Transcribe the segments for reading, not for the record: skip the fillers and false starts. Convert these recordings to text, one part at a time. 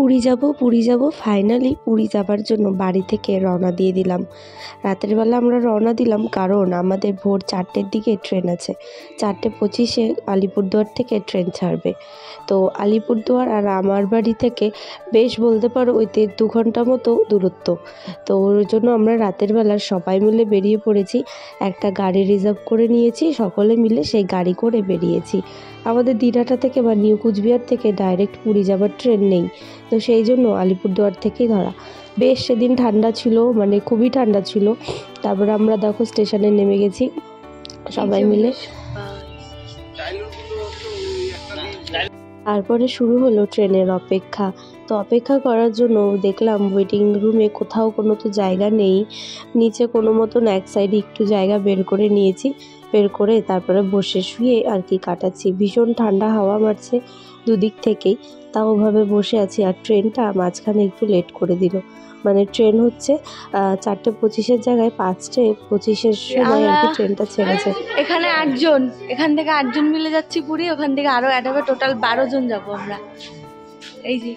পুরী যাব ফাইনালি পুরী যাবার জন্য বাড়ি থেকে রওনা দিয়ে দিলাম। রাতের বেলা আমরা রওনা দিলাম কারণ আমাদের ভোর 4টের দিকে ট্রেন আছে। 4:25-এ আলিপুরদুয়ার থেকে ট্রেন ছাড়বে। তো আলিপুরদুয়ার আর আমার বাড়ি থেকে বেশ বলতে পারো ওই 1.5-2 ঘন্টা মতো দূরত্ব। তো ওর জন্য আমরা রাতের বেলা সবাই মিলে বেরিয়ে পড়েছি। একটা গাড়ি রিজার্ভ করে নিয়েছি, সকলে মিলে সেই গাড়ি করে বেরিয়েছি। আমাদের দিনহাটা থেকে বা নিউ কুচবিহার থেকে ডাইরেক্ট পুরী যাবার ট্রেন নেই, তো সেই জন্য আলিপুরদুয়ার থেকেই ধরা। বেশ সেদিন ঠান্ডা ছিল, মানে খুবই ঠান্ডা ছিল। তারপরে আমরা দেখো স্টেশনে নেমে গেছি সবাই মিলে। তারপরে শুরু হলো ট্রেনের অপেক্ষা। তো অপেক্ষা করার জন্য দেখলাম ওয়েটিং রুমে কোথাও কোনো তো জায়গা নেই। নিচে কোনো মতন এক সাইডে একটু জায়গা বের করে নিয়েছি, বের করে তারপরে বসে শুয়ে আর কি কাটাচ্ছি। ভীষণ ঠান্ডা হাওয়া মারছে দুদিক থেকেই, তাও ওভাবে বসে আছি। আর ট্রেনটা মাঝখানে একটু লেট করে দিল, মানে ট্রেন হচ্ছে 4:25-এর জায়গায় 5:25-এর সময় আর কি ট্রেনটা ছেড়েছে। এখানে 8 জন, এখান থেকে 8 জন মিলে যাচ্ছি পুরী, ওখান থেকে আরো অ্যাড হবে, টোটাল 12 জন যাবো আমরা। এই যে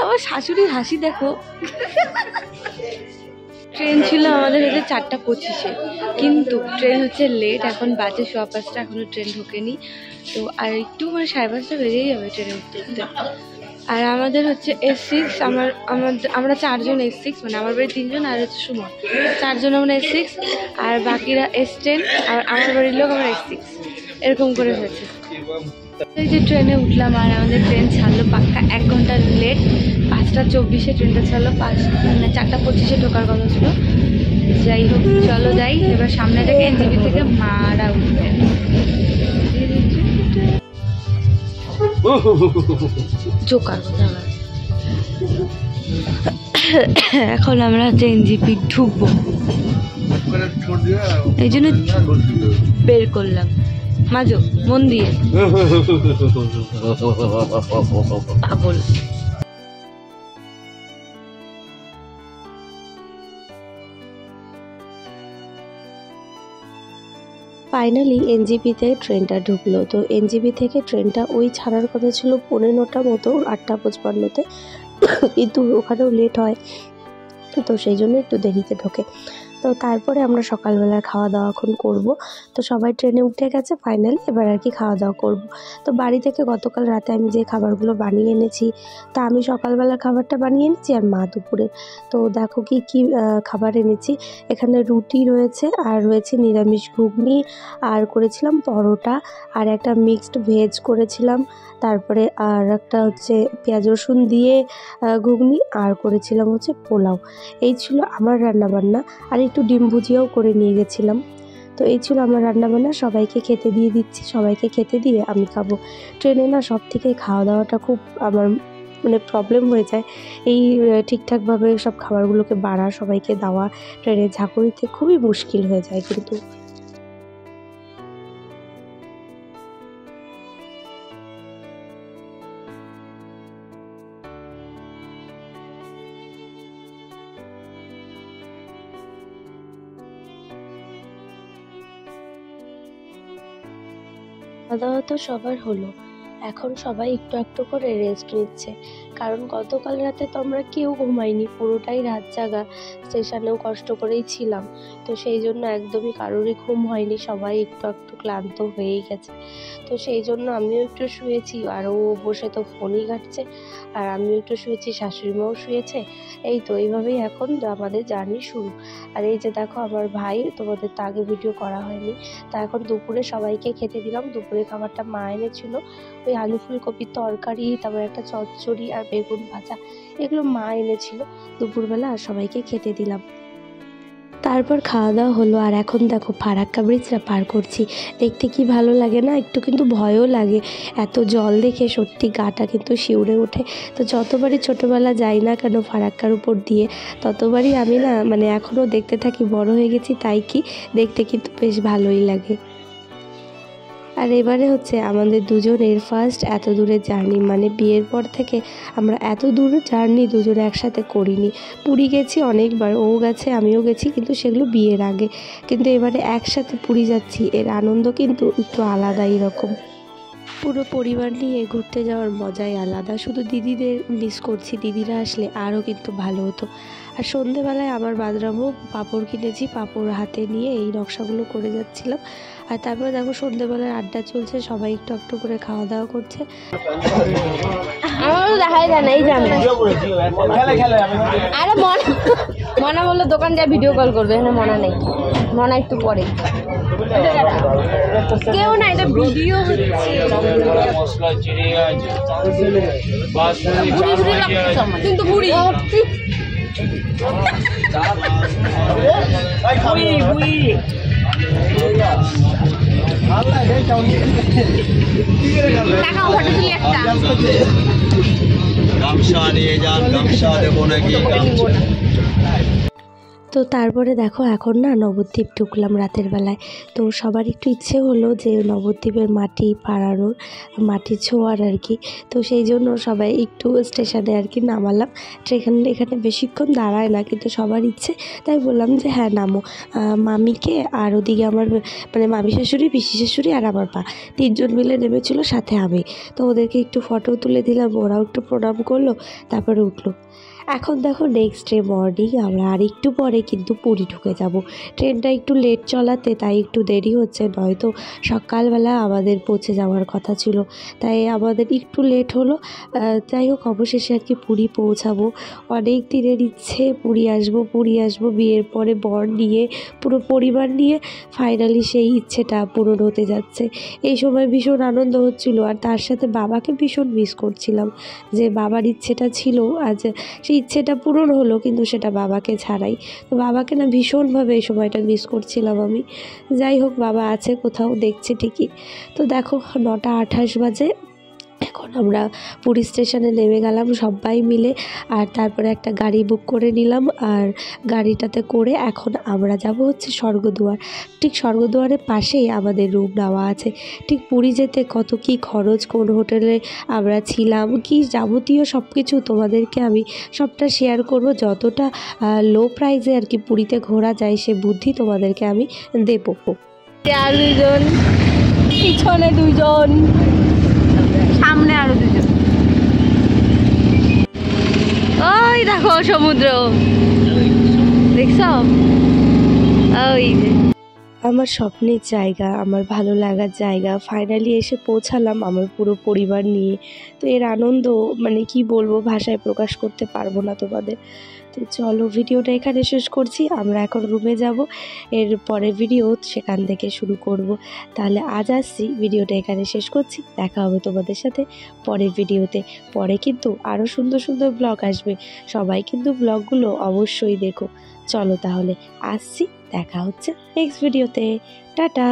আমার শাশুড়ির হাসি দেখো। ট্রেন ছিল আমাদের হচ্ছে 4:25-এ, কিন্তু ট্রেন হচ্ছে লেট, এখন বাজে 5:15, এখনো ট্রেন ঢোকেনি। তো আর একটু মানে 5:30 বেজেই যাবে ট্রেনে উঠতে উঠতে। আর আমাদের হচ্ছে S6, আমরা 4 জন S6, মানে আমার বাড়ির 3 জন আর হচ্ছে সুমন, 4 জন আমরা S6, আর বাকিরা S10, আর আমার বাড়ির লোক আমরা S6, এরকম করে হয়েছে। এই যে ট্রেনে উঠলাম আর আমাদের ট্রেন ছাড়লো পাক্কা 1 ঘন্টা লেট। 5:24-এ ট্রেনটা ছাড়লো, 4:25-এ ঢোকার কথা ছিল। যাই হোক, চলো যাই এবার সামনে থেকে এনজিপি থেকে মারা উঠবে। জোকার কথা। এখন আমরা হচ্ছে এনজিপি ঢুকবো, এই জন্য বের করলাম। মাজো মন দিয়ে, পাগল। ফাইনালি এনজিপিতে ট্রেনটা ঢুকলো। তো এনজিপি থেকে ট্রেনটা ওই ছাড়ার কথা ছিল 9:15 মতো, 8:55-তে, কিন্তু ওখানেও লেট হয়, তো সেই জন্য একটু দেরিতে ঢোকে। তো তারপরে আমরা সকালবেলার খাওয়া দাওয়া এখন করবো। তো সবাই ট্রেনে উঠে গেছে ফাইনালি, এবার আর কি খাওয়া দাওয়া করবো। তো বাড়ি থেকে গতকাল রাতে আমি যে খাবারগুলো বানিয়ে এনেছি, তা আমি সকালবেলার খাবারটা বানিয়ে এনেছি আর মা দুপুরে। তো দেখো কি কি খাবার এনেছি। এখানে রুটি রয়েছে, আর রয়েছে নিরামিষ ঘুগনি, আর করেছিলাম পরোটা, আর একটা মিক্সড ভেজ করেছিলাম, তারপরে আর একটা হচ্ছে পেঁয়াজ রসুন দিয়ে ঘুগনি, আর করেছিলাম হচ্ছে পোলাও। এই ছিল আমার রান্নাবান্না, আর একটু ডিম ভুজিয়াও করে নিয়ে গেছিলাম। তো এই ছিল আমার রান্নাবান্না। সবাইকে খেতে দিয়ে দিচ্ছি, সবাইকে খেতে দিয়ে আমি খাবো। ট্রেনে না সব থেকে খাওয়া দাওয়াটা খুব আমার মানে প্রবলেম হয়ে যায়, এই ঠিকঠাকভাবে সব খাবারগুলোকে বাড়া, সবাইকে দেওয়া ট্রেনের ঝাঁকুনিতে খুবই মুশকিল হয়ে যায় কিন্তু। খাওয়া দাওয়া তো সবার হলো, এখন সবাই একটু একটু করে রেস্ট নিচ্ছে, কারণ গতকাল রাতে তো আমরা কেউ ঘুমাইনি, পুরোটাই রাত জাগা, স্টেশনেও কষ্ট করেই ছিলাম। তো সেই জন্য একদমই কারোরই ঘুম হয়নি, সবাই একটু একটু ক্লান্ত হয়েই গেছে। তো সেই জন্য আমিও একটু শুয়েছি, আর ও বসে তো ফোনই ঘাঁটছে, আর আমিও একটু শুয়েছি, শাশুড়িমাও শুয়েছে। এই তো এইভাবেই এখন আমাদের জার্নি শুরু। আর এই যে দেখো আমার ভাই, তোমাদের তো আগে ভিডিও করা হয়নি, তা এখন দুপুরে সবাইকে খেতে দিলাম। দুপুরে খাবারটা মা এনেছিল, ওই আলু ফুলকপির তরকারি, তারপর একটা চচ্চড়ি আর বেগুন ভাজা, এগুলো মা এনেছিল দুপুরবেলা, আর সবাইকে খেতে দিলাম। তারপর খাওয়া দাওয়া হলো, আর এখন দেখো ফারাক্কা ব্রিজটা পার করছি। দেখতে কি ভালো লাগে না, একটু কিন্তু ভয়ও লাগে, এত জল দেখে সত্যি গাটা কিন্তু শিউরে ওঠে। তো যতবারই ছোটোবেলা যাই না কেন ফারাক্কার উপর দিয়ে, ততবারই আমি না মানে এখনও দেখতে থাকি, বড় হয়ে গেছি তাই কি দেখতে কিন্তু বেশ ভালোই লাগে। আর এবারে হচ্ছে আমাদের দুজনের ফার্স্ট এত দূরের জার্নি, মানে বিয়ের পর থেকে আমরা এত দূর জার্নি দুজনে একসাথে করিনি। পুরী গেছি অনেকবার, ও গেছে আমিও গেছি, কিন্তু সেগুলো বিয়ের আগে। কিন্তু এবারে একসাথে পুরী যাচ্ছি, এর আনন্দ কিন্তু একটু আলাদাই রকম। পুরো পরিবার নিয়ে ঘুরতে যাওয়ার মজাই আলাদা। শুধু দিদিদের মিস করছি, দিদিরা আসলে আরও কিন্তু ভালো হতো। আর সন্ধেবেলায় আমার বাদরামও পাঁপড় কিনেছি, পাঁপড় হাতে নিয়ে এই নকশাগুলো করে যাচ্ছিলাম। আর তারপরে দেখো সন্ধেবেলার আড্ডা চলছে, সবাই একটু একটু করে খাওয়া দাওয়া করছে। আমারও দেখাই যায় না, এই জানে। আরে মনা বললো দোকান যা ভিডিও কল করবে, এখানে মনা নেই, মনা একটু পরে। কেউ না, এটা ভিডিও হচ্ছে। কিন্তু বুড়ি গামছা নিয়ে যান, গামছা দেবো নাকি? তো তারপরে দেখো এখন না নবদ্বীপ ঢুকলাম রাতের বেলায়। তো সবার একটু ইচ্ছে হলো যে নবদ্বীপের মাটি পাড়ানোর, মাটি ছোঁয়ার আর কি। তো সেই জন্য সবাই একটু স্টেশনে আর কি নামালাম। এখানে বেশিক্ষণ দাঁড়ায় না, কিন্তু সবার ইচ্ছে, তাই বললাম যে হ্যাঁ নামো। মামিকে আর ওদিকে আমার মানে মামি শাশুড়ি, পিসি শাশুড়ি আর আমার পা, 3 জন মিলে নেমেছিল, সাথে আমি। তো ওদেরকে একটু ফটো তুলে দিলাম, ওরাও একটু প্রণাম করলো, তারপরে উঠলো। এখন দেখো নেক্সট ডে মর্নিং আমরা আর একটু পরে কিন্তু পুরী ঢুকে যাব। ট্রেনটা একটু লেট চলাতে তাই একটু দেরি হচ্ছে, নয়তো সকালবেলা আমাদের পৌঁছে যাওয়ার কথা ছিল, তাই আমাদের একটু লেট হলো। যাই হোক অবশেষে আর কি পুরী পৌঁছাবো। অনেক দিনের ইচ্ছে পুরী আসবো, বিয়ের পরে বর নিয়ে পুরো পরিবার নিয়ে ফাইনালি সেই ইচ্ছেটা পূরণ হতে যাচ্ছে। এই সময় ভীষণ আনন্দ হচ্ছিল, আর তার সাথে বাবাকে ভীষণ মিস করছিলাম, যে বাবার ইচ্ছেটা ছিল, আজ সেই ইচ্ছেটা পূরণ হলো, কিন্তু সেটা বাবাকে ছাড়াই। তো বাবাকে না ভীষণভাবে এই সময়টা মিস করছিলাম আমি। যাই হোক বাবা আছে কোথাও, দেখছে ঠিকই। তো দেখো 9:28 বাজে, এখন আমরা পুরী স্টেশনে নেমে গেলাম সবাই মিলে। আর তারপরে একটা গাড়ি বুক করে নিলাম, আর গাড়িটাতে করে এখন আমরা যাব হচ্ছে স্বর্গদুয়ার। ঠিক স্বর্গদুয়ারের পাশেই আমাদের রুম নেওয়া আছে। ঠিক পুরী যেতে কত কি খরচ, কোন হোটেলে আমরা ছিলাম, কি যাবতীয় সব কিছু তোমাদেরকে আমি সবটা শেয়ার করব। যতটা লো প্রাইসে আর কি পুরীতে ঘোরা যায় সে বুদ্ধি তোমাদেরকে আমি দেবো। আর 2 জন, পিছনে 2 জন, সামনে আরো 2 জন। ওই দেখো সমুদ্র, দেখছো? ওই যে আমার স্বপ্নের জায়গা, আমার ভালো লাগার জায়গা, ফাইনালি এসে পৌঁছালাম আমার পুরো পরিবার নিয়ে। তো এর আনন্দ মানে কি বলবো, ভাষায় প্রকাশ করতে পারবো না তোমাদের। তো চলো ভিডিওটা এখানে শেষ করছি, আমরা এখন রুমে যাব, এর পরে ভিডিও সেখান থেকে শুরু করব। তাহলে আজ আসছি, ভিডিওটা এখানে শেষ করছি, দেখা হবে তোমাদের সাথে পরের ভিডিওতে। পরে কিন্তু আরও সুন্দর সুন্দর ব্লগ আসবে, সবাই কিন্তু ব্লগগুলো অবশ্যই দেখো। চলো তাহলে আসছি, দেখা হচ্ছে নেক্সট ভিডিওতে। টাটা।